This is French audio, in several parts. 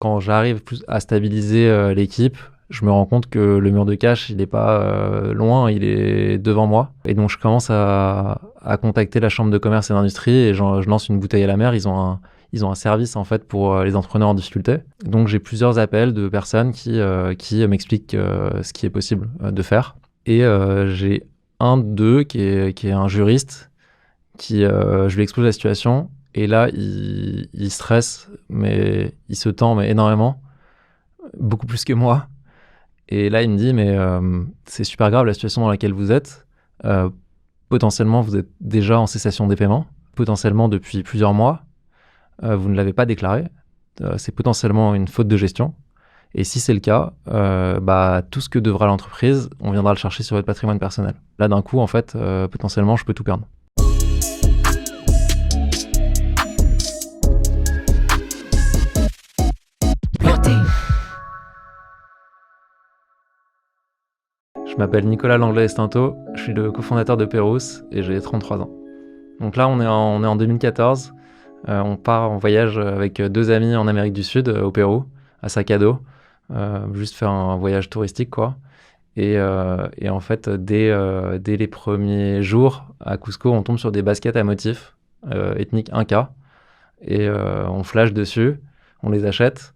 Quand j'arrive plus à stabiliser l'équipe, je me rends compte que le mur de cash, il n'est pas loin, il est devant moi. Et donc, je commence à contacter la chambre de commerce et d'industrie et je lance une bouteille à la mer. Ils ont un service en fait pour les entrepreneurs en difficulté. Donc, j'ai plusieurs appels de personnes qui m'expliquent ce qui est possible de faire. Et j'ai un d'eux qui est un juriste je lui expose la situation. Et là, il stresse, mais il se tend mais énormément, beaucoup plus que moi. Et là, il me dit, mais c'est super grave la situation dans laquelle vous êtes. Euh, Potentiellement, vous êtes déjà en cessation des paiements, potentiellement depuis plusieurs mois. Vous ne l'avez pas déclaré. C'est potentiellement une faute de gestion. Et si c'est le cas, tout ce que devra l'entreprise, on viendra le chercher sur votre patrimoine personnel. Là, d'un coup, en fait, potentiellement, je peux tout perdre. Je m'appelle Nicolas Langlais-Estinto, je suis le cofondateur de Pérouse et j'ai 33 ans. Donc là, on est en 2014. On part en voyage avec 2 amis en Amérique du Sud, au Pérou, à sac à dos, juste faire un voyage touristique, quoi. Et en fait, dès les premiers jours à Cusco, on tombe sur des baskets à motifs ethniques Inca et on flash dessus, on les achète.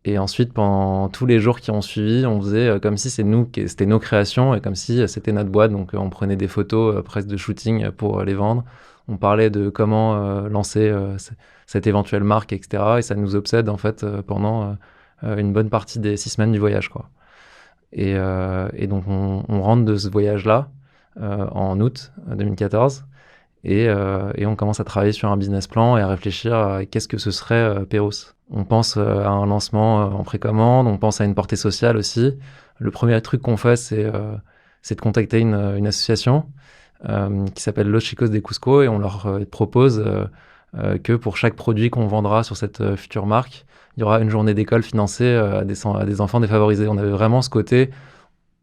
Et ensuite, pendant tous les jours qui ont suivi, on faisait comme si c'était nos créations et comme si c'était notre boîte. Donc, on prenait des photos presque de shooting pour les vendre. On parlait de comment lancer cette éventuelle marque, etc. Et ça nous obsède en fait pendant une bonne partie des 6 semaines du voyage, quoi. Et donc, on rentre de ce voyage-là en août 2014 et on commence à travailler sur un business plan et à réfléchir à qu'est-ce que ce serait Pérouse. On pense à un lancement en précommande, on pense à une portée sociale aussi. Le premier truc qu'on fait, c'est de contacter une association qui s'appelle Los Chicos de Cusco et on leur propose que pour chaque produit qu'on vendra sur cette future marque, il y aura une journée d'école financée à des enfants défavorisés. On avait vraiment ce côté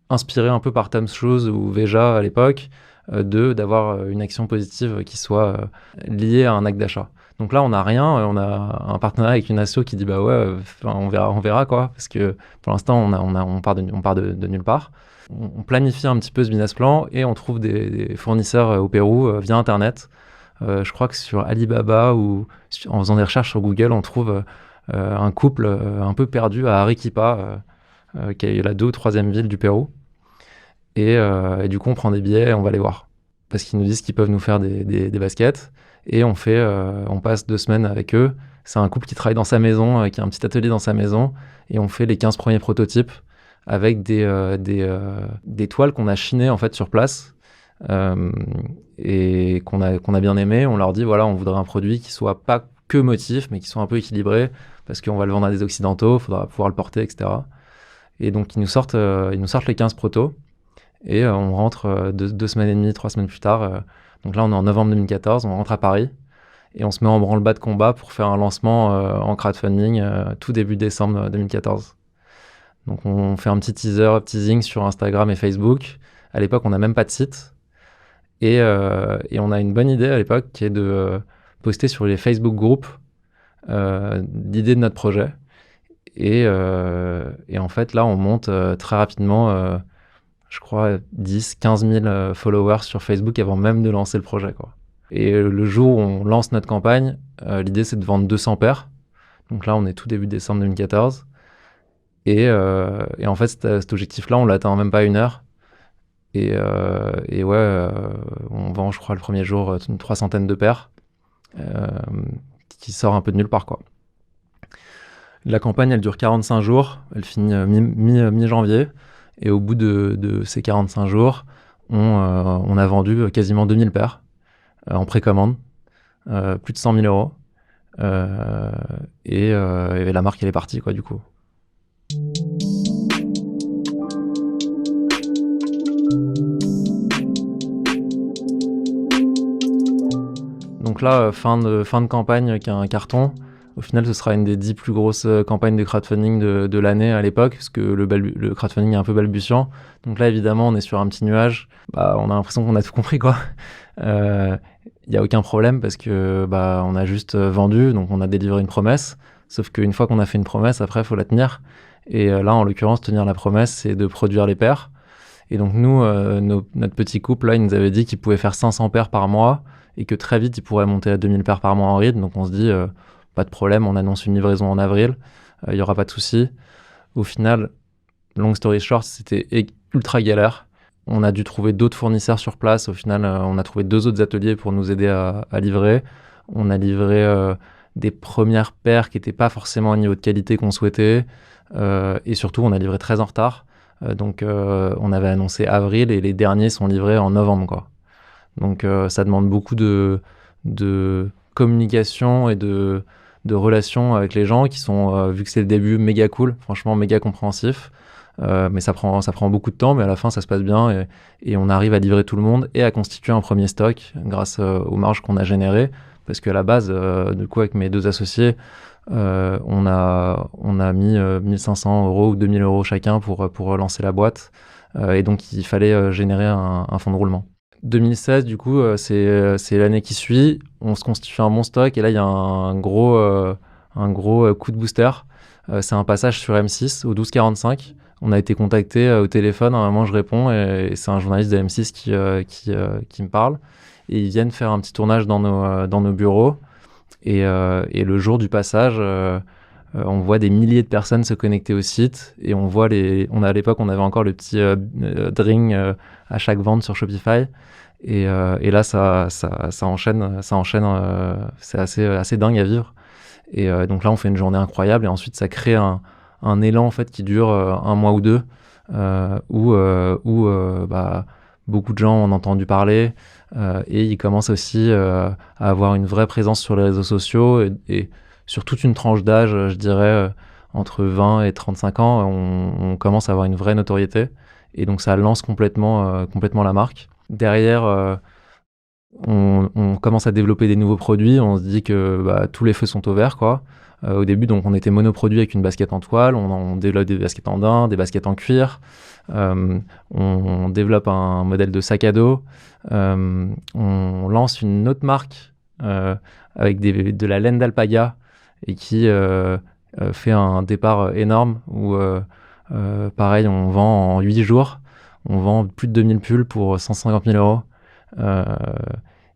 inspiré un peu par Tom's Shoes ou Veja à l'époque, d'avoir une action positive qui soit liée à un acte d'achat. Donc là, on n'a rien, on a un partenariat avec une asso qui dit bah ouais, on verra quoi, parce que pour l'instant, on part de nulle part. On planifie un petit peu ce business plan et on trouve des fournisseurs au Pérou via Internet. Je crois que sur Alibaba ou en faisant des recherches sur Google, on trouve un couple un peu perdu à Arequipa, qui est la 2e ou 3e ville du Pérou. Et du coup, on prend des billets et on va les voir. Parce qu'ils nous disent qu'ils peuvent nous faire des baskets. Et on passe 2 semaines avec eux. C'est un couple qui travaille dans sa maison, qui a un petit atelier dans sa maison. Et on fait les 15 premiers prototypes avec des toiles qu'on a chinées en fait sur place. Et qu'on a bien aimé. On leur dit, voilà, on voudrait un produit qui soit pas que motif, mais qui soit un peu équilibré. Parce qu'on va le vendre à des occidentaux, il faudra pouvoir le porter, etc. Et donc, ils nous sortent les 15 protos. Et on rentre 2 semaines et demie, 3 semaines plus tard. Donc là, on est en novembre 2014, on rentre à Paris et on se met en branle-bas de combat pour faire un lancement en crowdfunding tout début décembre 2014. Donc on fait un petit teasing sur Instagram et Facebook. À l'époque, on n'a même pas de site. Et on a une bonne idée à l'époque qui est de poster sur les Facebook groupes l'idée de notre projet. Et en fait, là, on monte très rapidement... je crois, 10, 15 000 followers sur Facebook avant même de lancer le projet, quoi. Et le jour où on lance notre campagne, l'idée, c'est de vendre 200 paires. Donc là, on est tout début décembre 2014. Et en fait, cet objectif-là, on l'atteint en même pas 1 heure. Et ouais, on vend, je crois, le premier jour, une 300aine de paires qui sort un peu de nulle part, quoi. La campagne, elle dure 45 jours. Elle finit mi-janvier. Et au bout de ces 45 jours, on a vendu quasiment 2000 paires en précommande, plus de 100 000 euros. Et la marque, elle est partie, quoi, du coup. Donc là, fin de campagne qui a un carton. Au final, ce sera une des 10 plus grosses campagnes de crowdfunding de l'année à l'époque, parce que le crowdfunding est un peu balbutiant. Donc là, évidemment, on est sur un petit nuage. On a l'impression qu'on a tout compris, quoi. Il n'y a aucun problème parce que on a juste vendu, donc on a délivré une promesse. Sauf qu'une fois qu'on a fait une promesse, après, il faut la tenir. Et là, en l'occurrence, tenir la promesse, c'est de produire les paires. Et donc nous, notre petit couple, là, il nous avait dit qu'il pouvait faire 500 paires par mois et que très vite, il pourrait monter à 2000 paires par mois en rythme. Donc on se dit, pas de problème, on annonce une livraison en avril, il n'y aura pas de souci. Au final, long story short, c'était ultra galère. On a dû trouver d'autres fournisseurs sur place. Au final, on a trouvé 2 autres ateliers pour nous aider à livrer. On a livré des premières paires qui n'étaient pas forcément au niveau de qualité qu'on souhaitait. Et surtout, on a livré très en retard. Donc, on avait annoncé avril et les derniers sont livrés en novembre, quoi. Donc, ça demande beaucoup de communication et de relations avec les gens qui sont, vu que c'est le début, méga cool, franchement méga compréhensif. Mais ça prend beaucoup de temps, mais à la fin, ça se passe bien et on arrive à livrer tout le monde et à constituer un premier stock grâce aux marges qu'on a générées. Parce qu'à la base, du coup, avec mes 2 associés, on a mis 1500 € ou 2000 € chacun pour lancer la boîte. Et donc, il fallait générer un fonds de roulement. 2016, du coup, c'est l'année qui suit. On se constitue un bon stock et là, il y a un gros coup de booster. C'est un passage sur M6 au 1245. On a été contacté au téléphone, à un moment je réponds et c'est un journaliste de M6 qui me parle. Et ils viennent faire un petit tournage dans nos bureaux. Et le jour du passage, on voit des milliers de personnes se connecter au site. Et on voit à l'époque, on avait encore le petit dring à chaque vente sur Shopify. Et là, ça enchaîne, c'est assez dingue à vivre. Et donc là, on fait une journée incroyable. Et ensuite, ça crée un élan en fait qui dure 1 mois ou 2, où beaucoup de gens ont entendu parler et ils commencent aussi à avoir une vraie présence sur les réseaux sociaux et sur toute une tranche d'âge, je dirais entre 20 et 35 ans, on commence à avoir une vraie notoriété et donc ça lance complètement la marque. Derrière, on commence à développer des nouveaux produits, on se dit que tous les feux sont au vert, quoi. Au début, donc, on était monoproduit avec une basket en toile, on développe des baskets en daim, des baskets en cuir, on développe un modèle de sac à dos, on lance une autre marque avec de la laine d'alpaga et qui fait un départ énorme où, pareil, on vend en 8 jours, on vend plus de 2000 pulls pour 150 000 €.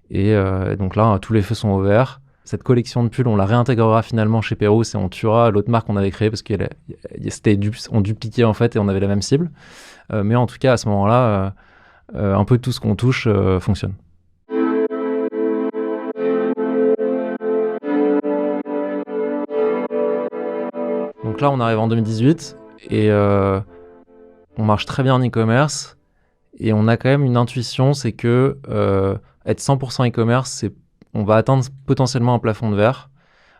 Et donc là, tous les feux sont au vert. Cette collection de pulls, on la réintégrera finalement chez Pérouse et on tuera l'autre marque qu'on avait créée parce qu'on dupliquait en fait et on avait la même cible. Mais en tout cas, à ce moment-là, un peu tout ce qu'on touche fonctionne. Donc là, on arrive en 2018 et on marche très bien en e-commerce et on a quand même une intuition, c'est que être 100% e-commerce, on va atteindre potentiellement un plafond de verre.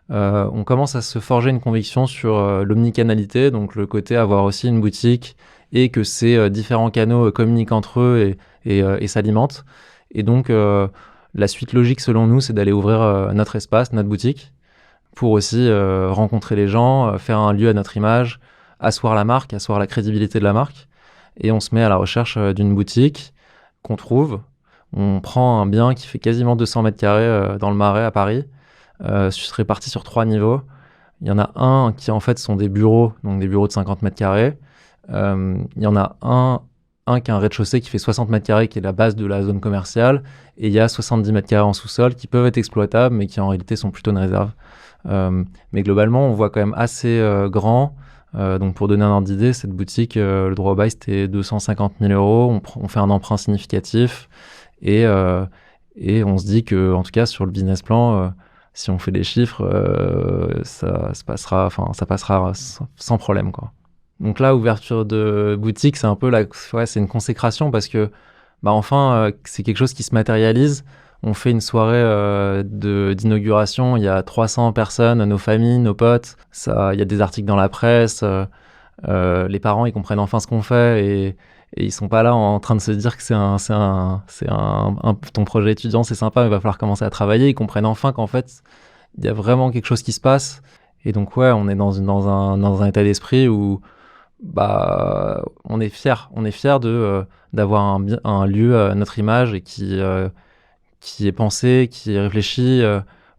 On commence à se forger une conviction sur l'omnicanalité, donc le côté avoir aussi une boutique et que ces différents canaux communiquent entre eux et s'alimentent. Et donc, la suite logique selon nous, c'est d'aller ouvrir notre espace, notre boutique, pour aussi rencontrer les gens, faire un lieu à notre image, asseoir la marque, asseoir la crédibilité de la marque. Et on se met à la recherche d'une boutique qu'on trouve. On prend un bien qui fait quasiment 200 mètres carrés dans le Marais à Paris, réparti sur 3 niveaux. Il y en a un qui en fait sont des bureaux, donc des bureaux de 50 mètres carrés. Il y en a un qui a un rez-de-chaussée qui fait 60 mètres carrés, qui est la base de la zone commerciale. Et il y a 70 mètres carrés en sous-sol qui peuvent être exploitables, mais qui en réalité sont plutôt une réserve. Mais globalement, on voit quand même assez grand. Donc pour donner un ordre d'idée, cette boutique, le droit au bail, c'était 250 000 €. On fait un emprunt significatif. Et on se dit que, en tout cas, sur le business plan, si on fait des chiffres, ça passera sans problème, quoi. Donc là, ouverture de boutique, c'est un peu c'est une consécration parce que, enfin, c'est quelque chose qui se matérialise. On fait une soirée d'inauguration, il y a 300 personnes, nos familles, nos potes. Il y a des articles dans la presse. Les parents, ils comprennent enfin ce qu'on fait et ils sont pas là en train de se dire que ton projet étudiant, c'est sympa, mais il va falloir commencer à travailler. Ils comprennent enfin qu'en fait, il y a vraiment quelque chose qui se passe. Et donc, ouais, on est dans un état d'esprit où, on est fiers. On est fiers d'avoir un lieu à notre image et qui est pensé, qui est réfléchi,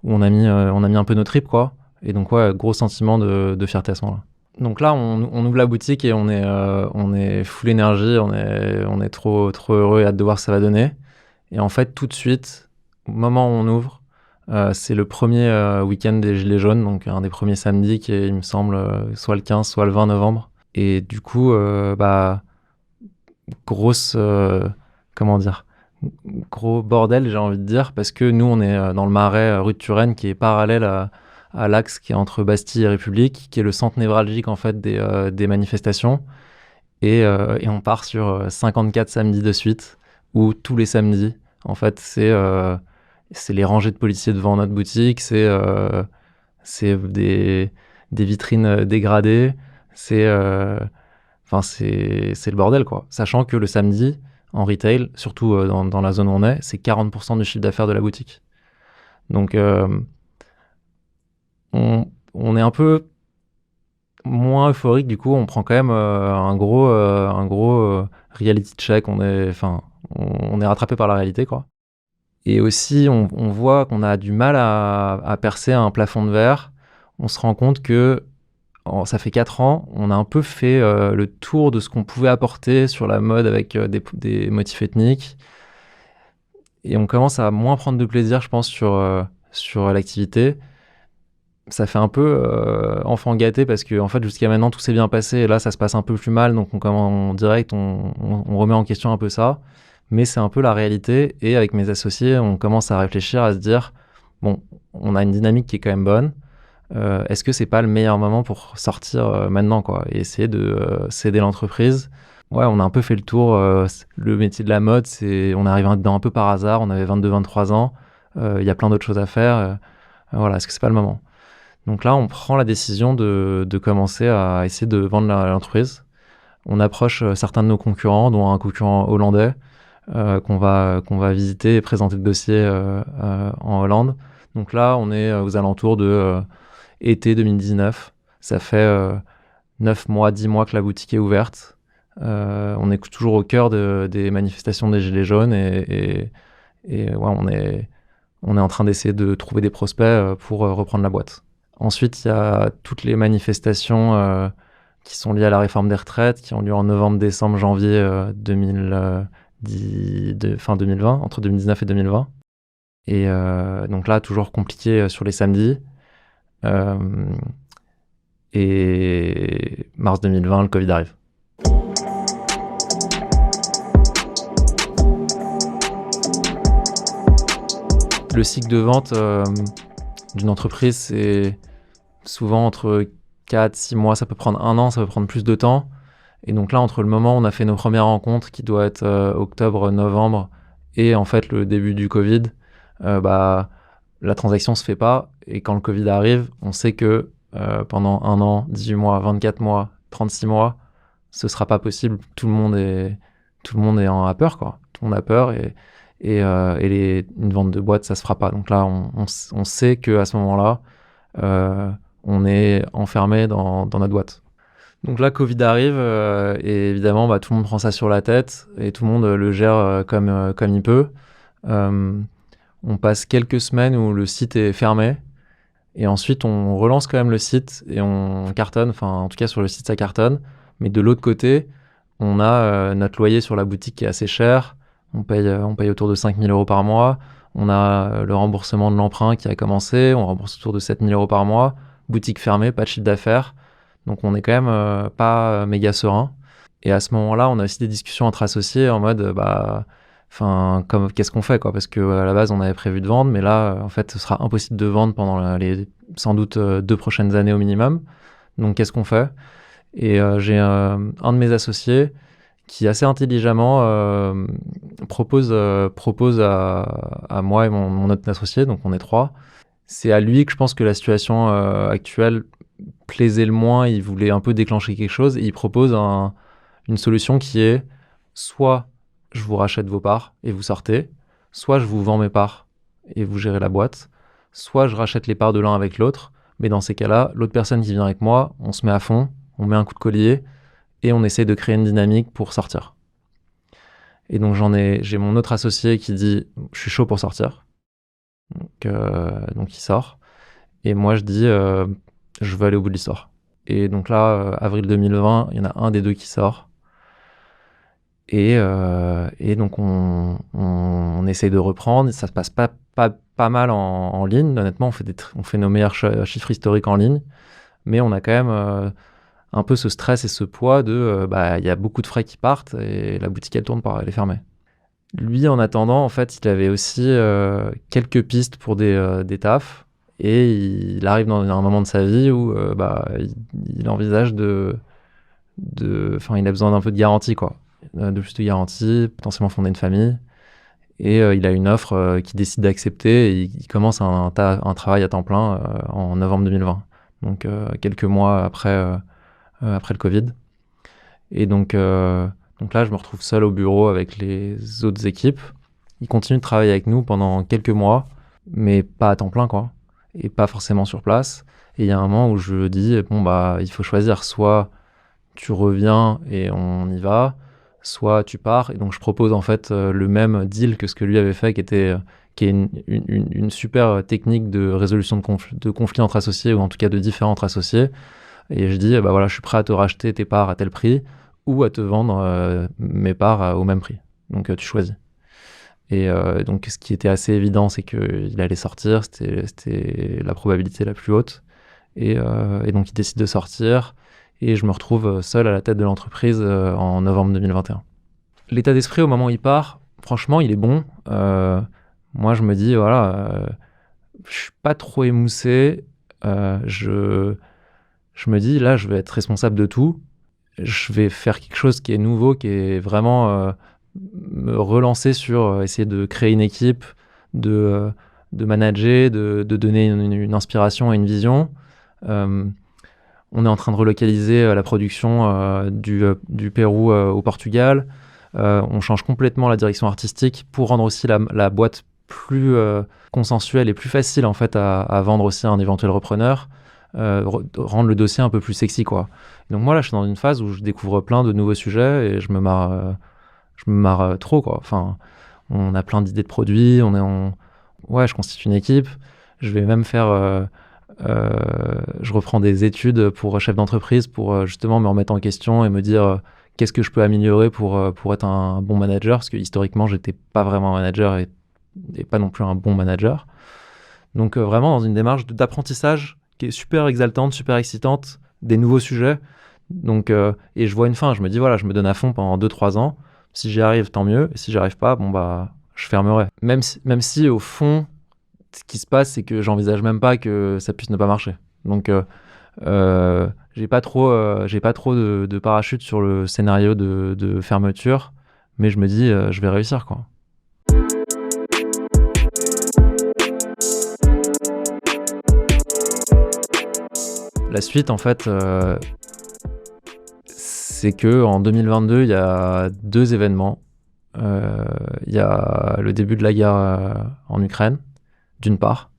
où on a mis un peu nos tripes, quoi. Et donc, ouais, gros sentiment de fierté à ce moment-là. Donc là, on ouvre la boutique et on est full énergie, on est trop, trop heureux et hâte de voir ce que ça va donner. Et en fait, tout de suite, au moment où on ouvre, c'est le premier week-end des Gilets jaunes, donc un des premiers samedis qui est, il me semble, soit le 15, soit le 20 novembre. Et du coup, grosse, comment dire, gros bordel, j'ai envie de dire, parce que nous, on est dans le Marais, rue de Turenne, qui est parallèle à l'axe qui est entre Bastille et République, qui est le centre névralgique en fait des manifestations. Et on part sur 54 samedis de suite, où tous les samedis, en fait, c'est les rangées de policiers devant notre boutique, c'est des vitrines dégradées, c'est c'est le bordel, quoi. Sachant que le samedi, en retail, surtout dans la zone où on est, c'est 40% du chiffre d'affaires de la boutique. Donc, on est un peu moins euphorique, du coup, on prend quand même un gros reality check. On est rattrapé par la réalité, quoi. Et aussi, on voit qu'on a du mal à percer un plafond de verre. On se rend compte que ça fait 4 ans, on a un peu fait le tour de ce qu'on pouvait apporter sur la mode avec des motifs ethniques. Et on commence à moins prendre de plaisir, je pense, sur l'activité. Ça fait un peu enfant gâté parce que en fait, jusqu'à maintenant, tout s'est bien passé. Et là, ça se passe un peu plus mal. Donc, en direct, on remet en question un peu ça. Mais c'est un peu la réalité. Et avec mes associés, on commence à réfléchir, à se dire, bon, on a une dynamique qui est quand même bonne. Est-ce que c'est pas le meilleur moment pour sortir maintenant, quoi, et essayer de céder l'entreprise? Ouais, on a un peu fait le tour. Le métier de la mode, on est arrivé dedans un peu par hasard. On avait 22-23 ans. Il y a plein d'autres choses à faire. Voilà, est-ce que c'est pas le moment? Donc là, on prend la décision de commencer à essayer de vendre l'entreprise. On approche certains de nos concurrents, dont un concurrent hollandais, qu'on va visiter et présenter le dossier en Hollande. Donc là, on est aux alentours de été 2019. Ça fait 9 mois, 10 mois que la boutique est ouverte. On est toujours au cœur des manifestations des Gilets jaunes et ouais, on est en train d'essayer de trouver des prospects pour reprendre la boîte. Ensuite, il y a toutes les manifestations qui sont liées à la réforme des retraites, qui ont lieu en novembre, décembre, janvier 2020, entre 2019 et 2020. Et donc là, toujours compliqué sur les samedis. Et mars 2020, le Covid arrive. Le cycle de vente d'une entreprise, c'est souvent entre 4-6 mois, ça peut prendre 1 an, ça peut prendre plus de temps. Et donc là, entre le moment où on a fait nos premières rencontres, qui doit être octobre, novembre, et en fait le début du Covid, la transaction se fait pas. Et quand le Covid arrive, on sait que pendant 1 an, 18 mois, 24 mois, 36 mois, ce sera pas possible. Tout le monde a peur, quoi. Tout le monde a peur une vente de boîte, ça se fera pas. Donc là, on sait qu'à ce moment-là, on est enfermé dans notre boîte. Donc là, Covid arrive et évidemment, tout le monde prend ça sur la tête et tout le monde le gère comme il peut. On passe quelques semaines où le site est fermé et ensuite on relance quand même le site et on cartonne. Enfin, en tout cas, sur le site, ça cartonne. Mais de l'autre côté, on a notre loyer sur la boutique qui est assez cher. On paye autour de 5 000 euros par mois. On a le remboursement de l'emprunt qui a commencé. On rembourse autour de 7 000 euros par mois. Boutique fermée, pas de chiffre d'affaires. Donc on est quand même pas méga serein. Et à ce moment-là, on a aussi des discussions entre associés en mode, qu'est-ce qu'on fait, quoi? Parce qu'à la base, on avait prévu de vendre, mais là, en fait, ce sera impossible de vendre pendant les sans doute 2 prochaines années au minimum. Donc qu'est-ce qu'on fait? Et j'ai un de mes associés qui assez intelligemment propose à moi et mon autre associé, donc on est 3. C'est à lui que je pense que la situation actuelle plaisait le moins. Il voulait un peu déclencher quelque chose et il propose une solution qui est soit je vous rachète vos parts et vous sortez, soit je vous vends mes parts et vous gérez la boîte, soit je rachète les parts de l'un avec l'autre, mais dans ces cas-là, l'autre personne qui vient avec moi, on se met à fond, on met un coup de collier et on essaie de créer une dynamique pour sortir. Et donc j'ai mon autre associé qui dit je suis chaud pour sortir, donc il sort. Et moi, je dis, je veux aller au bout de l'histoire. Et donc là, avril 2020, il y en a un des deux qui sort. Et donc, on essaye de reprendre. Ça se passe pas mal en ligne. Honnêtement, on fait nos meilleurs chiffres historiques en ligne. Mais on a quand même un peu ce stress et ce poids de, il y a beaucoup de frais qui partent et la boutique, elle tourne pas, elle est fermée. Lui, en attendant, en fait, il avait aussi quelques pistes pour des tafs. Et il arrive dans un moment de sa vie où il envisage il a besoin d'un peu de garantie, quoi. De plus de garantie, potentiellement fonder une famille. Et il a une offre qu'il décide d'accepter et il commence un travail à temps plein en novembre 2020. Donc quelques mois après le Covid. Et donc là, je me retrouve seul au bureau avec les autres équipes. Ils continuent de travailler avec nous pendant quelques mois, mais pas à temps plein, quoi. Et pas forcément sur place. Et il y a un moment où je dis, il faut choisir. Soit tu reviens et on y va, soit tu pars. Et donc, je propose en fait le même deal que ce que lui avait fait, qui est une super technique de résolution de conflits entre associés, ou en tout cas de différents entre associés. Et je dis, je suis prêt à te racheter tes parts à tel prix, ou à te vendre mes parts au même prix. Donc, tu choisis. Et donc, ce qui était assez évident, c'est qu'il allait sortir, c'était la probabilité la plus haute. Et donc, il décide de sortir, et je me retrouve seul à la tête de l'entreprise en novembre 2021. L'état d'esprit au moment où il part, franchement, il est bon. Moi, je me dis, je suis pas trop émoussé. Je me dis, là, je vais être responsable de tout. Je vais faire quelque chose qui est nouveau, qui est vraiment me relancer sur essayer de créer une équipe, de manager, de donner une inspiration et une vision. On est en train de relocaliser la production du Pérou au Portugal. On change complètement la direction artistique pour rendre aussi la boîte plus consensuelle et plus facile en fait à vendre aussi à un éventuel repreneur. Rendre le dossier un peu plus sexy, quoi. Donc moi là, je suis dans une phase où je découvre plein de nouveaux sujets et je me marre trop, quoi. Enfin, on a plein d'idées de produits, je constitue une équipe. Je vais même je reprends des études pour chef d'entreprise pour justement me remettre en question et me dire qu'est-ce que je peux améliorer pour être un bon manager, parce que historiquement, j'étais pas vraiment un manager et pas non plus un bon manager. Donc vraiment dans une démarche d'apprentissage qui est super exaltante, super excitante, des nouveaux sujets. Donc, et je vois une fin, je me dis, je me donne à fond pendant 2-3 ans. Si j'y arrive, tant mieux. Et si j'y arrive pas, je fermerai. Même si au fond, ce qui se passe, c'est que j'envisage même pas que ça puisse ne pas marcher. Donc, j'ai pas trop de parachute sur le scénario de fermeture, mais je me dis, je vais réussir, quoi. La suite, en fait, c'est que en 2022, il y a 2 événements. Il y a le début de la guerre en Ukraine, d'une part,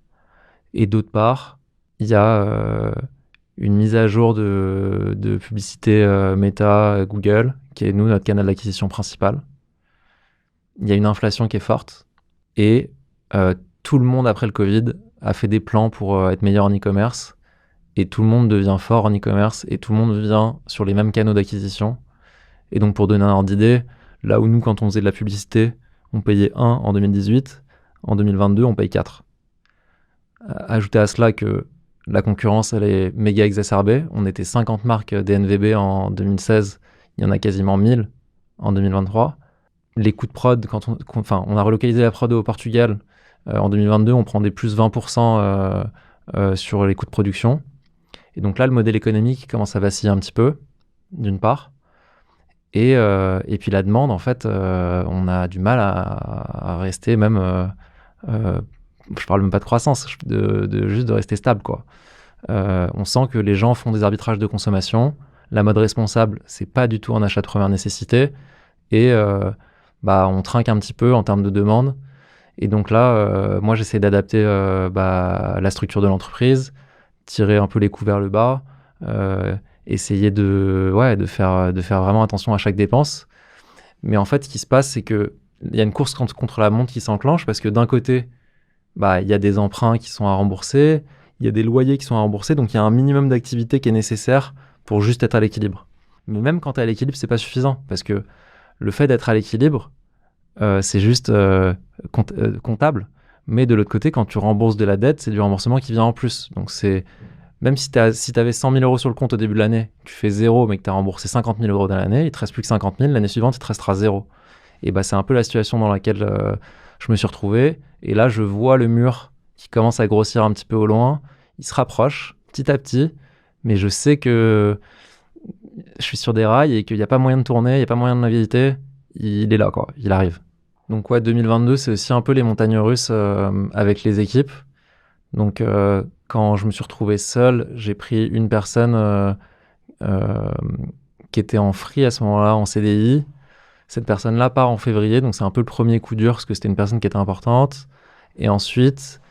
et d'autre part, il y a une mise à jour de publicité Meta, Google, qui est notre canal d'acquisition principal. Il y a une inflation qui est forte, et tout le monde après le Covid a fait des plans pour être meilleur en e-commerce. Et tout le monde devient fort en e-commerce et tout le monde vient sur les mêmes canaux d'acquisition. Et donc, pour donner un ordre d'idée, là où nous, quand on faisait de la publicité, on payait 1 en 2018, en 2022, on paye 4. Ajoutez à cela que la concurrence, elle est méga exacerbée. On était 50 marques DNVB en 2016, il y en a quasiment 1000 en 2023. Les coûts de prod, on a relocalisé la prod au Portugal en 2022, on prend des plus 20% sur les coûts de production. Et donc là, le modèle économique commence à vaciller un petit peu, d'une part. Et puis la demande, en fait, on a du mal à rester même... je parle même pas de croissance, juste de rester stable, quoi. On sent que les gens font des arbitrages de consommation. La mode responsable, c'est pas du tout un achat de première nécessité. Et on trinque un petit peu en termes de demande. Et donc là, moi, j'essaie d'adapter la structure de l'entreprise, tirer un peu les coûts vers le bas, essayer de faire vraiment attention à chaque dépense. Mais en fait, ce qui se passe, c'est qu'il y a une course contre la montre qui s'enclenche parce que d'un côté, il y a des emprunts qui sont à rembourser, il y a des loyers qui sont à rembourser, donc il y a un minimum d'activité qui est nécessaire pour juste être à l'équilibre. Mais même quand tu es à l'équilibre, c'est pas suffisant, parce que le fait d'être à l'équilibre, c'est juste comptable. Mais de l'autre côté, quand tu rembourses de la dette, c'est du remboursement qui vient en plus. Donc même si tu avais 100 000 euros sur le compte au début de l'année, tu fais 0, mais que tu as remboursé 50 000 euros dans l'année, il te reste plus que 50 000, l'année suivante, il te restera 0. Et c'est un peu la situation dans laquelle je me suis retrouvé. Et là, je vois le mur qui commence à grossir un petit peu au loin. Il se rapproche petit à petit, mais je sais que je suis sur des rails et qu'il n'y a pas moyen de tourner, il n'y a pas moyen de naviguer. Il est là, quoi. Il arrive. Donc 2022, c'est aussi un peu les montagnes russes avec les équipes. Donc quand je me suis retrouvé seul, j'ai pris une personne qui était en free à ce moment-là, en CDI. Cette personne-là part en février, donc c'est un peu le premier coup dur parce que c'était une personne qui était importante. Et ensuite,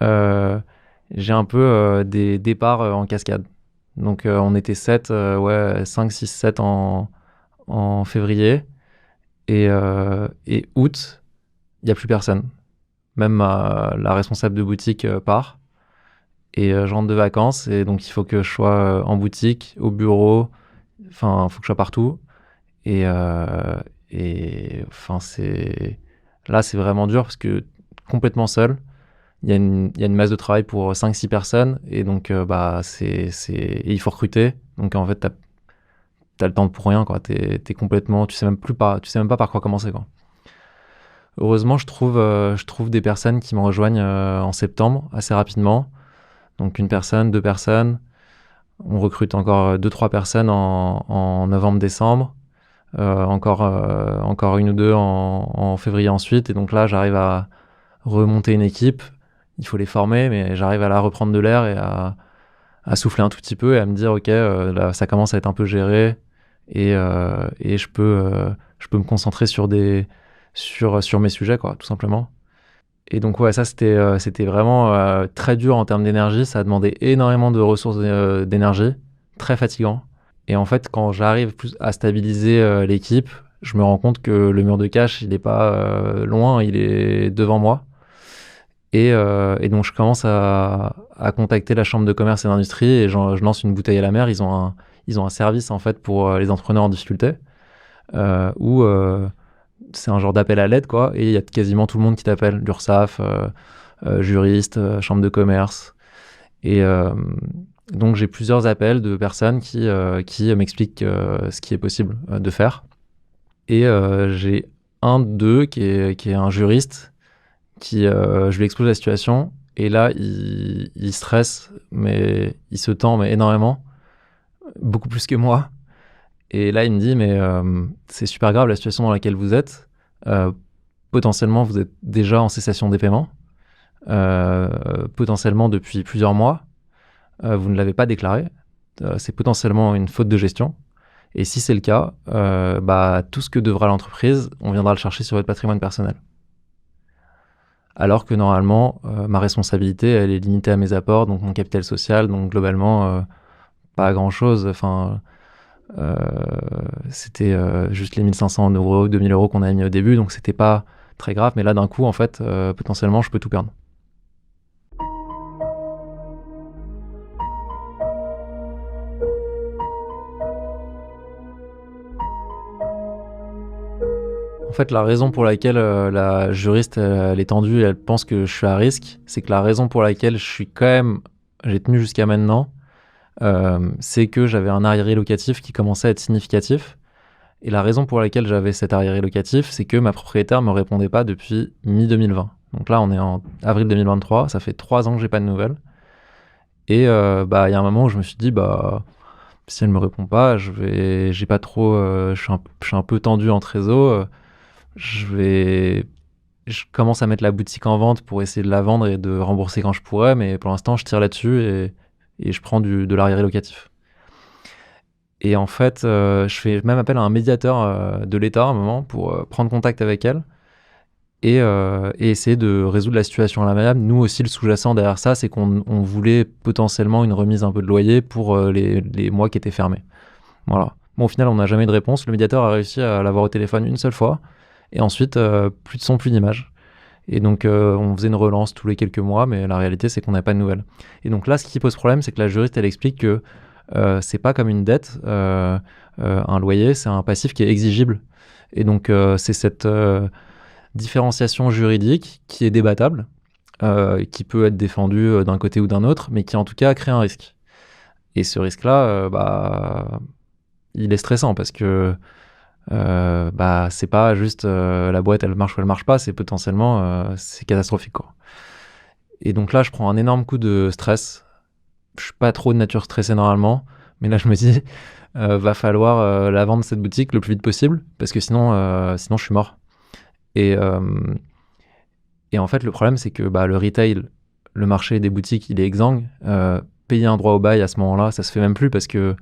j'ai un peu des départs en cascade. Donc on était 7, 5, 6, 7 en février. Et août, il n'y a plus personne. Même la responsable de boutique part. Et je rentre de vacances et donc il faut que je sois en boutique, au bureau, enfin il faut que je sois partout. Et enfin là c'est vraiment dur parce que complètement seul. Il y a une masse de travail pour 5-6 personnes et donc et il faut recruter. Donc en fait t'as le temps pour rien, quoi. T'es complètement, tu sais même pas par quoi commencer, quoi. Heureusement, je trouve des personnes qui me rejoignent en septembre assez rapidement. Donc une personne, 2 personnes. On recrute encore 2-3 personnes en novembre-décembre. Encore une ou deux en février ensuite. Et donc là, j'arrive à remonter une équipe. Il faut les former, mais j'arrive à la reprendre de l'air et à souffler un tout petit peu et à me dire, ok, là, ça commence à être un peu géré et je peux me concentrer sur mes sujets, quoi, tout simplement. Et donc ça c'était vraiment très dur en termes d'énergie. Ça a demandé énormément de ressources d'énergie, très fatigant. Et en fait, quand j'arrive plus à stabiliser l'équipe, je me rends compte que le mur de cash, il n'est pas loin, il est devant moi. Et donc je commence à contacter la chambre de commerce et d'industrie et je lance une bouteille à la mer. Ils ont un service en fait pour les entrepreneurs en difficulté où c'est un genre d'appel à l'aide, quoi, et il y a quasiment tout le monde qui t'appelle, l'URSSAF, juriste, chambre de commerce. Et donc j'ai plusieurs appels de personnes qui m'expliquent ce qui est possible de faire. Et j'ai un d'eux qui est un juriste qui je lui expose la situation et là il stresse, mais il se tend mais énormément, beaucoup plus que moi. Et là il me dit mais c'est super grave la situation dans laquelle vous êtes. Potentiellement vous êtes déjà en cessation des paiements, potentiellement depuis plusieurs mois, vous ne l'avez pas déclaré, c'est potentiellement une faute de gestion. Et si c'est le cas, tout ce que devra l'entreprise, on viendra le chercher sur votre patrimoine personnel. Alors que normalement, ma responsabilité, elle est limitée à mes apports, donc mon capital social, donc globalement, pas grand-chose. Enfin, c'était juste les 1 500 euros, 2 000 euros qu'on avait mis au début, donc c'était pas très grave. Mais là, d'un coup, en fait, potentiellement, je peux tout perdre. En fait, la raison pour laquelle la juriste elle est tendue et elle pense que je suis à risque, c'est que la raison pour laquelle j'ai tenu jusqu'à maintenant, c'est que j'avais un arriéré locatif qui commençait à être significatif. Et la raison pour laquelle j'avais cet arriéré locatif, c'est que ma propriétaire me répondait pas depuis mi-2020. Donc là, on est en avril 2023, ça fait 3 ans que j'ai pas de nouvelles. Et il y a un moment où je me suis dit, si elle me répond pas, j'ai pas trop, je suis un peu tendu en trésor. Je commence à mettre la boutique en vente pour essayer de la vendre et de rembourser quand je pourrais, mais pour l'instant, je tire là-dessus et je prends de l'arriéré locatif. Et en fait, je fais même appel à un médiateur de l'État à un moment pour prendre contact avec elle et essayer de résoudre la situation à l'amiable. Nous aussi, le sous-jacent derrière ça, c'est qu'on voulait potentiellement une remise un peu de loyer pour les mois qui étaient fermés. Voilà. Bon, au final, on n'a jamais eu de réponse. Le médiateur a réussi à l'avoir au téléphone une seule fois. Et ensuite, plus de son, plus d'image. Et donc, on faisait une relance tous les quelques mois, mais la réalité, c'est qu'on n'avait pas de nouvelles. Et donc là, ce qui pose problème, c'est que la juriste, elle explique que c'est pas comme une dette, un loyer, c'est un passif qui est exigible. Et donc, c'est cette différenciation juridique qui est débattable, qui peut être défendue d'un côté ou d'un autre, mais qui en tout cas crée un risque. Et ce risque-là, il est stressant parce que c'est pas juste la boîte elle marche ou elle marche pas, c'est potentiellement c'est catastrophique quoi. Et donc là je prends un énorme coup de stress. Je suis pas trop de nature stressée normalement, mais là je me dis va falloir la vendre cette boutique le plus vite possible parce que sinon je suis mort. Et, euh, et en fait le problème c'est que le retail, le marché des boutiques il est exsangue. Payer un droit au bail à ce moment-là ça se fait même plus parce que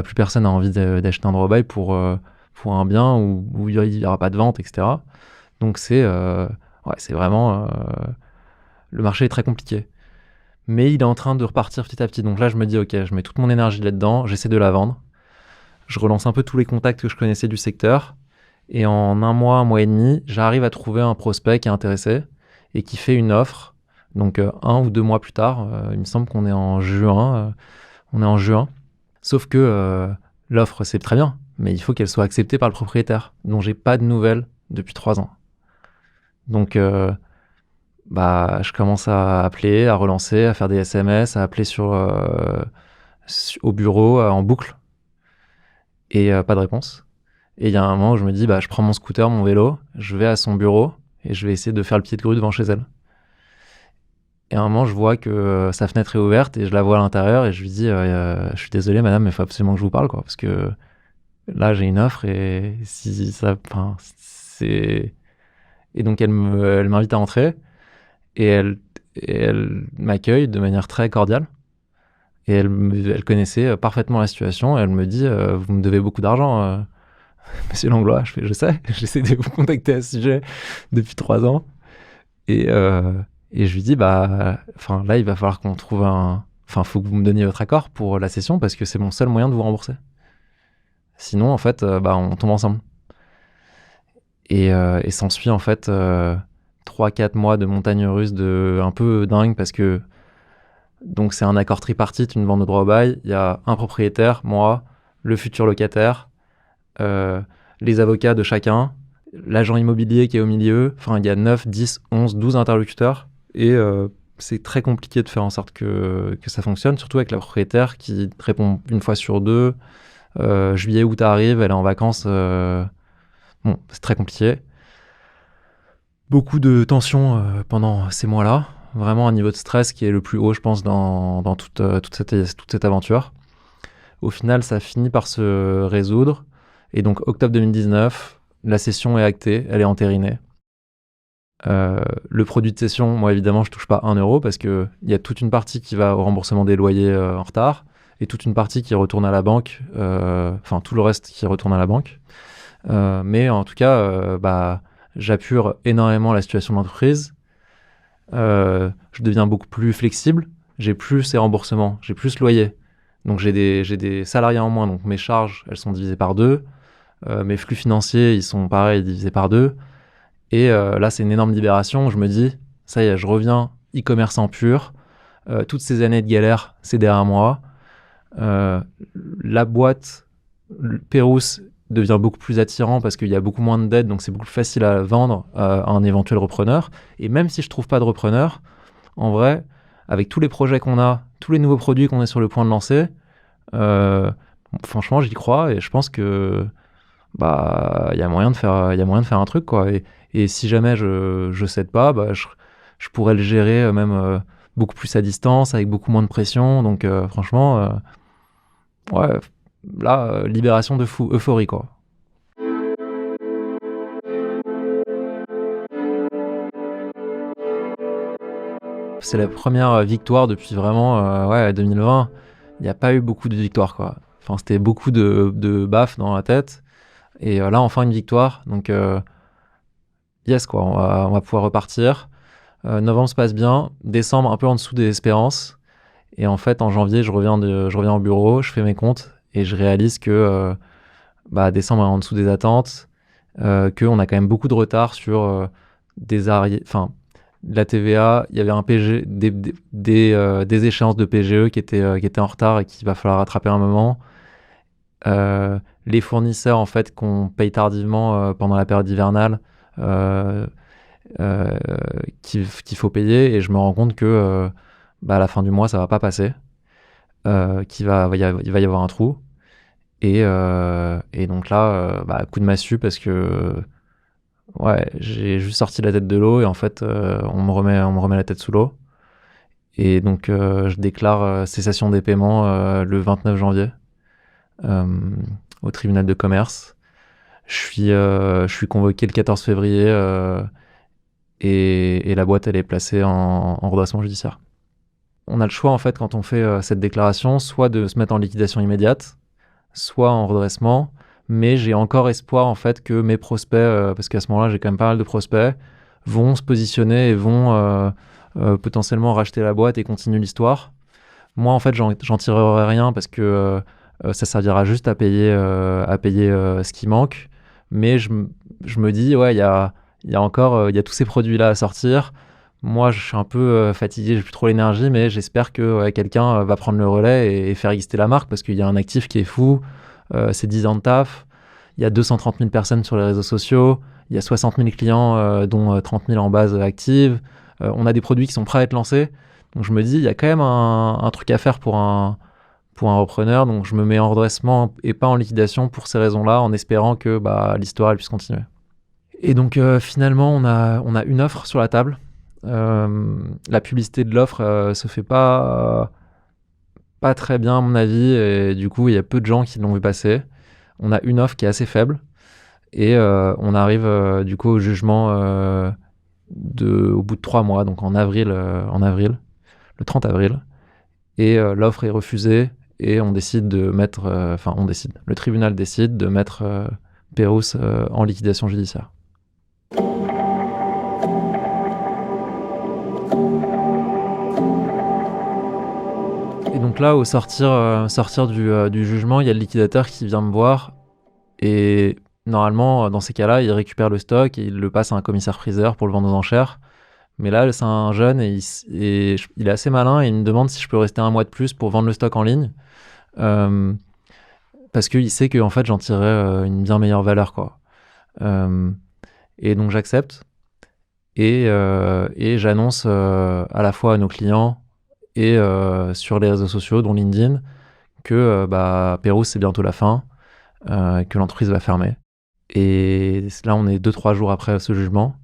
plus personne n'a envie d'acheter un droit au bail pour un bien où il n'y aura pas de vente, etc. Donc c'est vraiment... le marché est très compliqué. Mais il est en train de repartir petit à petit. Donc là, je me dis, ok, je mets toute mon énergie là-dedans, j'essaie de la vendre. Je relance un peu tous les contacts que je connaissais du secteur. Et en un mois et demi, j'arrive à trouver un prospect qui est intéressé et qui fait une offre. Donc 1 ou 2 mois plus tard, il me semble qu'on est en juin. Sauf que l'offre, c'est très bien, mais il faut qu'elle soit acceptée par le propriétaire, dont j'ai pas de nouvelles depuis 3 ans. Donc, je commence à appeler, à relancer, à faire des SMS, à appeler au bureau en boucle, et pas de réponse. Et il y a un moment où je me dis, je prends mon scooter, mon vélo, je vais à son bureau, et je vais essayer de faire le pied de grue devant chez elle. Et à un moment, je vois que sa fenêtre est ouverte, et je la vois à l'intérieur, et je lui dis, je suis désolé madame, mais il faut absolument que je vous parle, quoi, parce que là j'ai une offre, et si ça... Enfin, c'est... Et donc elle m'invite à entrer, et elle m'accueille de manière très cordiale. Et elle connaissait parfaitement la situation. Et elle me dit vous me devez beaucoup d'argent, monsieur Langlois. Je fais je sais, j'essaie de vous contacter à ce sujet depuis 3 ans. Et je lui dis là, il va falloir qu'on trouve faut que vous me donniez votre accord pour la session parce que c'est mon seul moyen de vous rembourser. Sinon, en fait, on tombe ensemble. Et s'ensuit, en fait, 3-4 mois de montagne russe un peu dingue parce que donc c'est un accord tripartite, une vente de droit au bail. Il y a un propriétaire, moi, le futur locataire, les avocats de chacun, l'agent immobilier qui est au milieu. Enfin, il y a 9, 10, 11, 12 interlocuteurs. Et c'est très compliqué de faire en sorte que ça fonctionne, surtout avec la propriétaire qui répond une fois sur deux. Juillet, août arrive, elle est en vacances. C'est très compliqué. Beaucoup de tensions pendant ces mois-là. Vraiment un niveau de stress qui est le plus haut, je pense, dans toute cette aventure. Au final, ça finit par se résoudre. Et donc, octobre 2019, la cession est actée, elle est entérinée. Le produit de cession, moi, évidemment, je touche pas 1 euro parce qu'il y a toute une partie qui va au remboursement des loyers en retard et toute une partie qui retourne à la banque, tout le reste qui retourne à la banque. Mais en tout cas, j'appure énormément la situation de l'entreprise. Je deviens beaucoup plus flexible. J'ai plus ces remboursements, j'ai plus ce loyer. Donc j'ai des salariés en moins, donc mes charges, elles sont divisées par 2. Mes flux financiers, ils sont pareils, divisés par 2. Et là, c'est une énorme libération. Je me dis, ça y est, je reviens e-commerçant pur. Toutes ces années de galère, c'est derrière moi. La boîte, Pérouse, devient beaucoup plus attirant parce qu'il y a beaucoup moins de dettes, donc c'est beaucoup plus facile à vendre à un éventuel repreneur. Et même si je trouve pas de repreneur, en vrai, avec tous les projets qu'on a, tous les nouveaux produits qu'on est sur le point de lancer, franchement, j'y crois et je pense que il y a moyen de faire un truc quoi. Et si jamais je cède pas, je pourrais le gérer même beaucoup plus à distance, avec beaucoup moins de pression. Donc franchement, ouais. Là, libération de fou, euphorie quoi. C'est la première victoire depuis vraiment 2020. Il n'y a pas eu beaucoup de victoires quoi. Enfin, c'était beaucoup de baffes dans la tête. Et là, enfin une victoire. Donc, yes quoi, on va pouvoir repartir. Novembre se passe bien. Décembre, un peu en dessous des espérances. Et en fait, en janvier, je reviens au bureau, je fais mes comptes. Et je réalise que décembre est en dessous des attentes, qu'on a quand même beaucoup de retard sur des arrières. Enfin, de la TVA, il y avait un PG, des échéances de PGE qui étaient en retard et qu'il va falloir rattraper un moment. Les fournisseurs en fait qu'on paye tardivement pendant la période hivernale, euh, qu'il faut payer, et je me rends compte que à la fin du mois ça va pas passer, il va y avoir un trou, et donc là coup de massue, parce que ouais, j'ai juste sorti la tête de l'eau, et en fait on me remet la tête sous l'eau, et donc je déclare cessation des paiements le 29 janvier euh, au tribunal de commerce. Je suis convoqué le 14 février, et la boîte elle est placée en redressement judiciaire. On a le choix en fait quand on fait cette déclaration, soit de se mettre en liquidation immédiate, soit en redressement, mais j'ai encore espoir en fait que mes prospects, parce qu'à ce moment-là j'ai quand même pas mal de prospects, vont se positionner et vont potentiellement racheter la boîte et continuer l'histoire. Moi en fait j'en tirerai rien, parce que ça servira juste à payer ce qui manque, mais je me dis ouais, il y a encore il y a tous ces produits là à sortir. Moi, je suis un peu fatigué, j'ai plus trop l'énergie, mais j'espère que ouais, quelqu'un va prendre le relais et faire exister la marque, parce qu'il y a un actif qui est fou. C'est 10 ans de taf, il y a 230 000 personnes sur les réseaux sociaux, il y a 60 000 clients, dont 30 000 en base active. On a des produits qui sont prêts à être lancés. Donc je me dis, il y a quand même un truc à faire pour un repreneur. Donc je me mets en redressement et pas en liquidation pour ces raisons-là, en espérant que l'histoire elle puisse continuer. Et donc finalement, on a une offre sur la table. La publicité de l'offre se fait pas très bien à mon avis, et du coup il y a peu de gens qui l'ont vu passer. On a une offre qui est assez faible, et on arrive du coup au jugement au bout de 3 mois, donc en avril, le 30 avril, et l'offre est refusée, et on décide de mettre, le tribunal décide de mettre Pérouse en liquidation judiciaire. Et donc là, au sortir du jugement, il y a le liquidateur qui vient me voir, et normalement, dans ces cas-là, il récupère le stock et il le passe à un commissaire-priseur pour le vendre aux enchères. Mais là, c'est un jeune, et il est assez malin, et il me demande si je peux rester un mois de plus pour vendre le stock en ligne, euh, parce qu'il sait que en fait, j'en tirerai une bien meilleure valeur, quoi. Euh, et donc j'accepte, et j'annonce à la fois à nos clients et sur les réseaux sociaux, dont LinkedIn, que Pérouse, c'est bientôt la fin, que l'entreprise va fermer. Et là, on est 2-3 jours après ce jugement.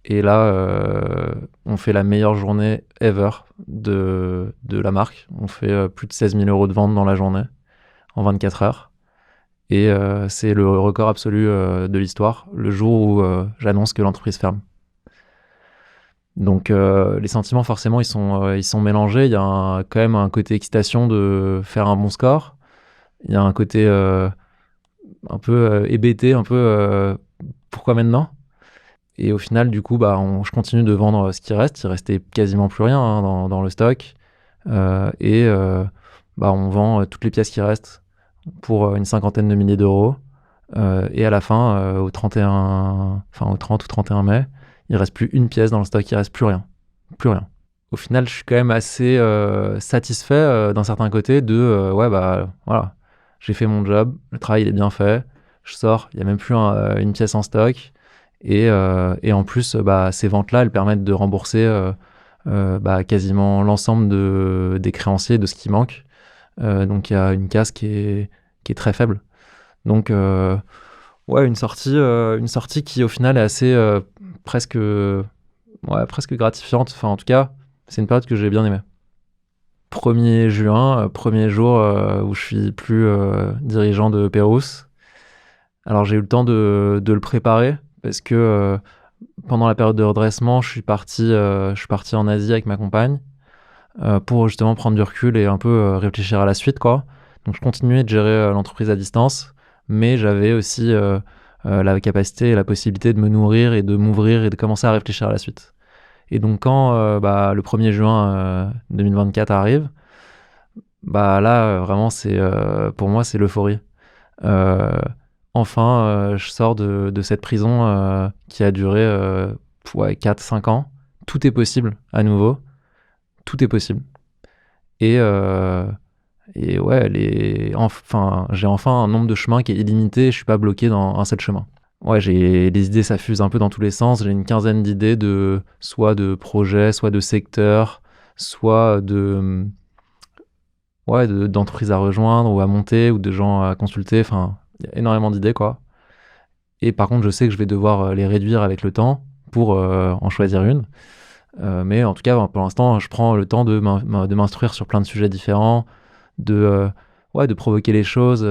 Et là, on fait la meilleure journée ever de la marque. On fait plus de 16 000 euros de vente dans la journée, en 24 heures. Et c'est le record absolu de l'histoire, le jour où j'annonce que l'entreprise ferme. Donc les sentiments, forcément, ils sont mélangés. Il y a quand même un côté excitation de faire un bon score. Il y a un côté un peu hébété, un peu pourquoi maintenant. Et au final, du coup, je continue de vendre ce qui reste. Il restait quasiment plus rien dans le stock. On vend toutes les pièces qui restent pour une cinquantaine de milliers d'euros. Et à la fin, au 30 ou 31 mai, il reste plus une pièce dans le stock, il reste plus rien. Plus rien. Au final, je suis quand même assez satisfait d'un certain côté de voilà, j'ai fait mon job, le travail il est bien fait, je sors, il n'y a même plus une pièce en stock. Et en plus, ces ventes-là, elles permettent de rembourser quasiment l'ensemble des créanciers de ce qui manque. Donc il y a une casse qui est très faible. Donc ouais, une sortie qui au final est assez presque gratifiante. Enfin, en tout cas, c'est une période que j'ai bien aimée. 1er juin, premier jour où je suis plus dirigeant de Pérouse. Alors j'ai eu le temps de le préparer, parce que pendant la période de redressement, je suis parti en Asie avec ma compagne pour justement prendre du recul et un peu réfléchir à la suite, quoi. Donc je continuais de gérer l'entreprise à distance, mais j'avais aussi la capacité et la possibilité de me nourrir et de m'ouvrir et de commencer à réfléchir à la suite. Et donc quand le 1er juin 2024 arrive, là vraiment pour moi c'est l'euphorie. Enfin, je sors de cette prison qui a duré 4-5 ans, tout est possible à nouveau. Tout est possible. Et ouais, j'ai enfin un nombre de chemins qui est illimité. Je suis pas bloqué dans un seul chemin. Ouais, les idées s'affusent un peu dans tous les sens. J'ai une quinzaine d'idées soit de projets, soit de secteurs, soit d'entreprises à rejoindre ou à monter ou de gens à consulter. Enfin, il y a énormément d'idées, quoi. Et par contre, je sais que je vais devoir les réduire avec le temps pour en choisir une. Mais en tout cas, pour l'instant, je prends le temps de m'instruire sur plein de sujets différents, de provoquer les choses,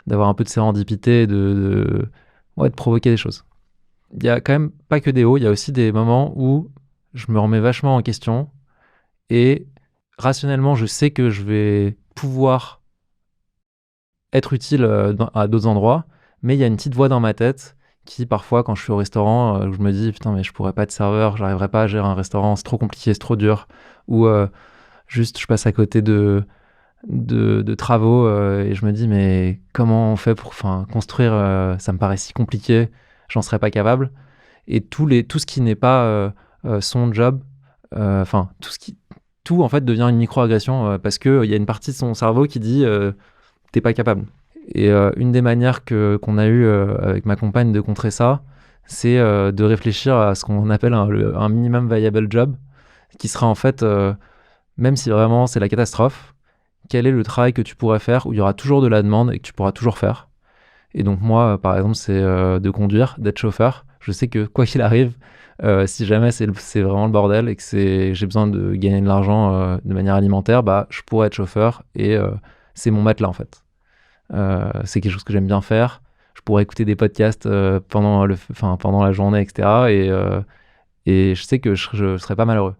d'avoir un peu de sérendipité, de provoquer des choses. Il y a quand même pas que des hauts, il y a aussi des moments où je me remets vachement en question et rationnellement, je sais que je vais pouvoir être utile à d'autres endroits, mais il y a une petite voix dans ma tête qui, parfois, quand je suis au restaurant, je me dis putain, mais je pourrais pas être serveur, j'arriverai pas à gérer un restaurant, c'est trop compliqué, c'est trop dur. Ou juste, je passe à côté de travaux et je me dis, mais comment on fait pour construire ça me paraît si compliqué, j'en serais pas capable. Et tout ce qui n'est pas son job, tout en fait devient une micro-agression parce qu'il y a une partie de son cerveau qui dit t'es pas capable. Et une des manières qu'on a eu avec ma compagne de contrer ça, c'est de réfléchir à ce qu'on appelle un minimum viable job, qui sera en fait, même si vraiment c'est la catastrophe, quel est le travail que tu pourrais faire où il y aura toujours de la demande et que tu pourras toujours faire. Et donc moi, par exemple, c'est de conduire, d'être chauffeur. Je sais que quoi qu'il arrive, si jamais c'est vraiment le bordel et que j'ai besoin de gagner de l'argent de manière alimentaire, bah, je pourrais être chauffeur et c'est mon matelas en fait. C'est quelque chose que j'aime bien faire. Je pourrais écouter des podcasts pendant la journée, etc. Et je sais que je serais pas malheureux.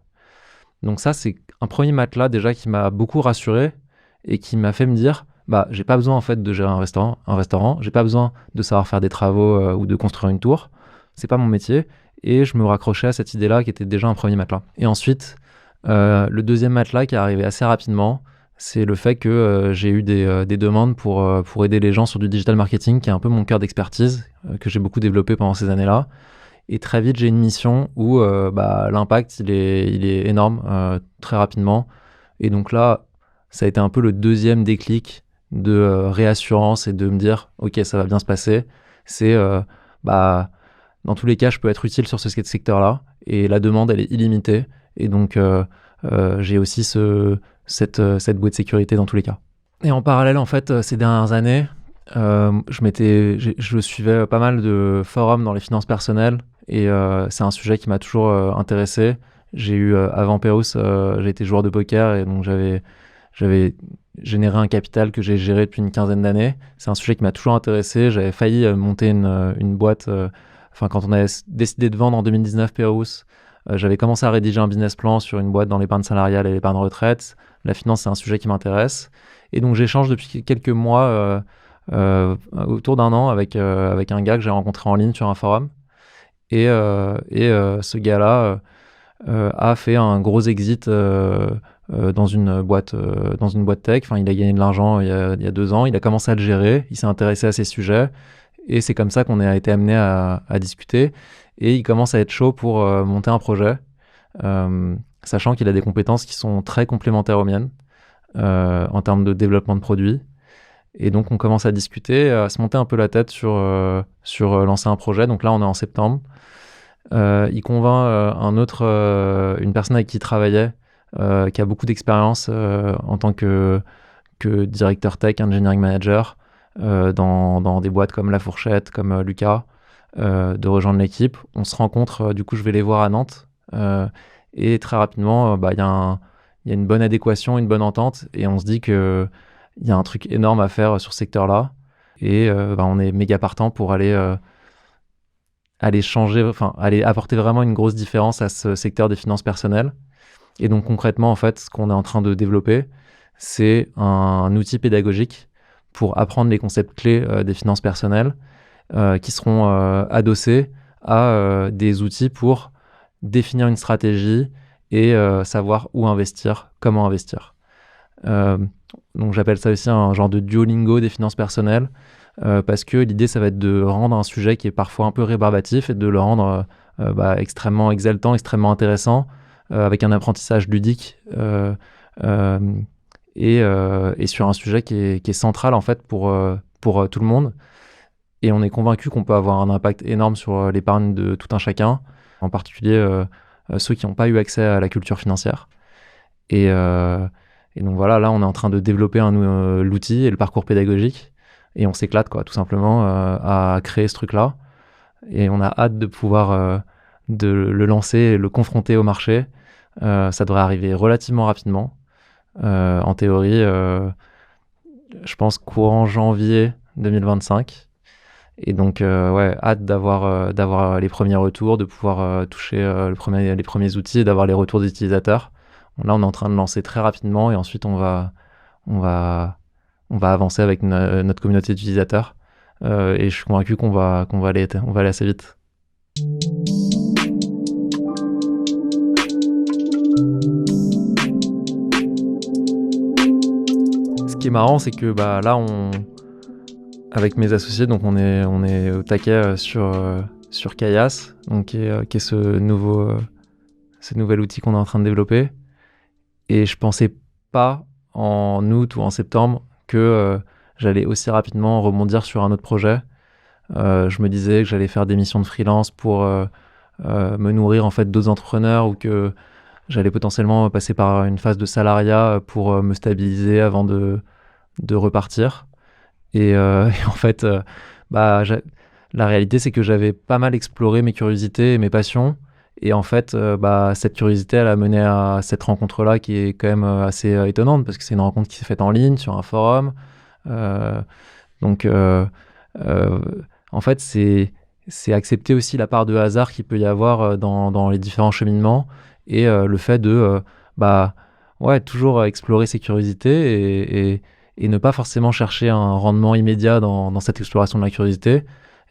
Donc ça, c'est un premier matelas déjà qui m'a beaucoup rassuré et qui m'a fait me dire, bah, j'ai pas besoin en fait de gérer un restaurant, j'ai pas besoin de savoir faire des travaux ou de construire une tour. C'est pas mon métier. Et je me raccrochais à cette idée-là qui était déjà un premier matelas. Et ensuite, le deuxième matelas qui est arrivé assez rapidement, c'est le fait que j'ai eu des demandes pour aider les gens sur du digital marketing, qui est un peu mon cœur d'expertise, que j'ai beaucoup développé pendant ces années-là. Et très vite, j'ai une mission où l'impact, il est énorme, très rapidement. Et donc là, ça a été un peu le deuxième déclic de réassurance et de me dire, ok, ça va bien se passer. C'est, dans tous les cas, je peux être utile sur ce secteur-là. Et la demande, elle est illimitée. Et donc, j'ai aussi cette bouée de sécurité dans tous les cas. Et en parallèle, en fait, ces dernières années, je suivais pas mal de forums dans les finances personnelles et c'est un sujet qui m'a toujours intéressé. J'ai eu, avant Pérouse, j'ai été joueur de poker et donc j'avais généré un capital que j'ai géré depuis une quinzaine d'années. C'est un sujet qui m'a toujours intéressé. J'avais failli monter une boîte. Quand on avait décidé de vendre en 2019 Pérouse, j'avais commencé à rédiger un business plan sur une boîte dans l'épargne salariale et l'épargne retraite. La finance, c'est un sujet qui m'intéresse. Et donc, j'échange depuis quelques mois, autour d'un an, avec un gars que j'ai rencontré en ligne sur un forum. Et ce gars-là a fait un gros exit dans une boîte tech. Enfin, il a gagné de l'argent il y a 2 ans. Il a commencé à le gérer. Il s'est intéressé à ces sujets. Et c'est comme ça qu'on a été amené à discuter. Et il commence à être chaud pour monter un projet, sachant qu'il a des compétences qui sont très complémentaires aux miennes en termes de développement de produits. Et donc, on commence à discuter, à se monter un peu la tête sur lancer un projet. Donc là, on est en septembre. Il convainc une personne avec qui il travaillait, qui a beaucoup d'expérience en tant que directeur tech, engineering manager, dans des boîtes comme La Fourchette, comme Lucas, de rejoindre l'équipe. On se rencontre, du coup, je vais les voir à Nantes. Et très rapidement, il y a une bonne adéquation, une bonne entente. Et on se dit qu'il y a un truc énorme à faire sur ce secteur-là. Et on est méga partant pour aller aller apporter vraiment une grosse différence à ce secteur des finances personnelles. Et donc concrètement, en fait, ce qu'on est en train de développer, c'est un outil pédagogique pour apprendre les concepts clés des finances personnelles qui seront adossés à des outils pour définir une stratégie et savoir où investir, comment investir. Donc j'appelle ça aussi un genre de Duolingo des finances personnelles parce que l'idée, ça va être de rendre un sujet qui est parfois un peu rébarbatif et de le rendre extrêmement exaltant, extrêmement intéressant, avec un apprentissage ludique et sur un sujet qui est central en fait pour tout le monde. Et on est convaincu qu'on peut avoir un impact énorme sur l'épargne de tout un chacun, en particulier ceux qui n'ont pas eu accès à la culture financière. Et donc voilà, là on est en train de développer l'outil et le parcours pédagogique, et on s'éclate tout simplement à créer ce truc-là. Et on a hâte de pouvoir de le lancer et le confronter au marché. Ça devrait arriver relativement rapidement. En théorie, je pense courant janvier 2025. Et donc, hâte d'avoir les premiers retours, de pouvoir toucher les premiers outils et d'avoir les retours des utilisateurs. Là, on est en train de lancer très rapidement, et ensuite, on va avancer avec notre communauté d'utilisateurs. Et je suis convaincu qu'on va aller assez vite. Ce qui est marrant, c'est que là, avec mes associés, donc on est au taquet sur Kaias, donc qui est ce nouvel outil qu'on est en train de développer. Et je pensais pas en août ou en septembre que j'allais aussi rapidement rebondir sur un autre projet. Je me disais que j'allais faire des missions de freelance pour me nourrir en fait d'autres entrepreneurs, ou que j'allais potentiellement passer par une phase de salariat pour me stabiliser avant de repartir. Et en fait, la réalité, c'est que j'avais pas mal exploré mes curiosités et mes passions. Et en fait, cette curiosité, elle a mené à cette rencontre-là, qui est quand même assez étonnante, parce que c'est une rencontre qui s'est faite en ligne, sur un forum. Donc, en fait, c'est accepter aussi la part de hasard qu'il peut y avoir dans les différents cheminements, et le fait de toujours explorer ses curiosités et ne pas forcément chercher un rendement immédiat dans cette exploration de la curiosité,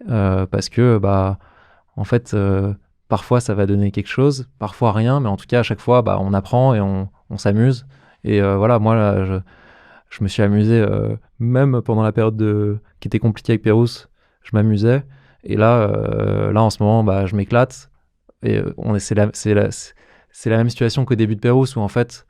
parce que en fait, parfois ça va donner quelque chose, parfois rien, mais en tout cas à chaque fois on apprend et on s'amuse. Et moi là, je me suis amusé même pendant la période qui était compliquée avec Pérouse, je m'amusais. Et là en ce moment, je m'éclate. Et c'est la même situation qu'au début de Pérouse, où en fait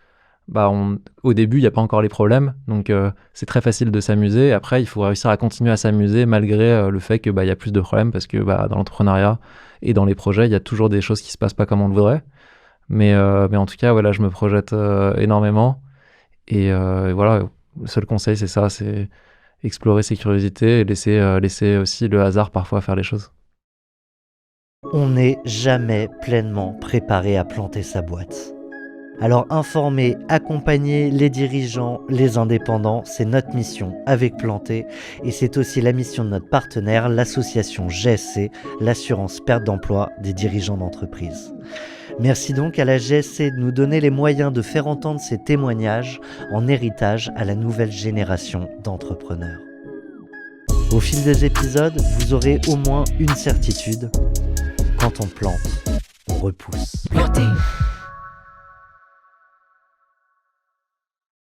au début, il n'y a pas encore les problèmes, donc c'est très facile de s'amuser. Après, il faut réussir à continuer à s'amuser malgré le fait qu'il y a plus de problèmes, parce que dans l'entrepreneuriat et dans les projets, il y a toujours des choses qui ne se passent pas comme on le voudrait. Mais en tout cas, voilà, je me projette énormément. Et voilà, le seul conseil, c'est ça, c'est explorer ses curiosités et laisser aussi le hasard parfois faire les choses. On n'est jamais pleinement préparé à planter sa boîte. Alors informer, accompagner les dirigeants, les indépendants, c'est notre mission avec Planté, et c'est aussi la mission de notre partenaire, l'association GSC, l'assurance perte d'emploi des dirigeants d'entreprise. Merci donc à la GSC de nous donner les moyens de faire entendre ces témoignages en héritage à la nouvelle génération d'entrepreneurs. Au fil des épisodes, vous aurez au moins une certitude: quand on plante, on repousse. Planté.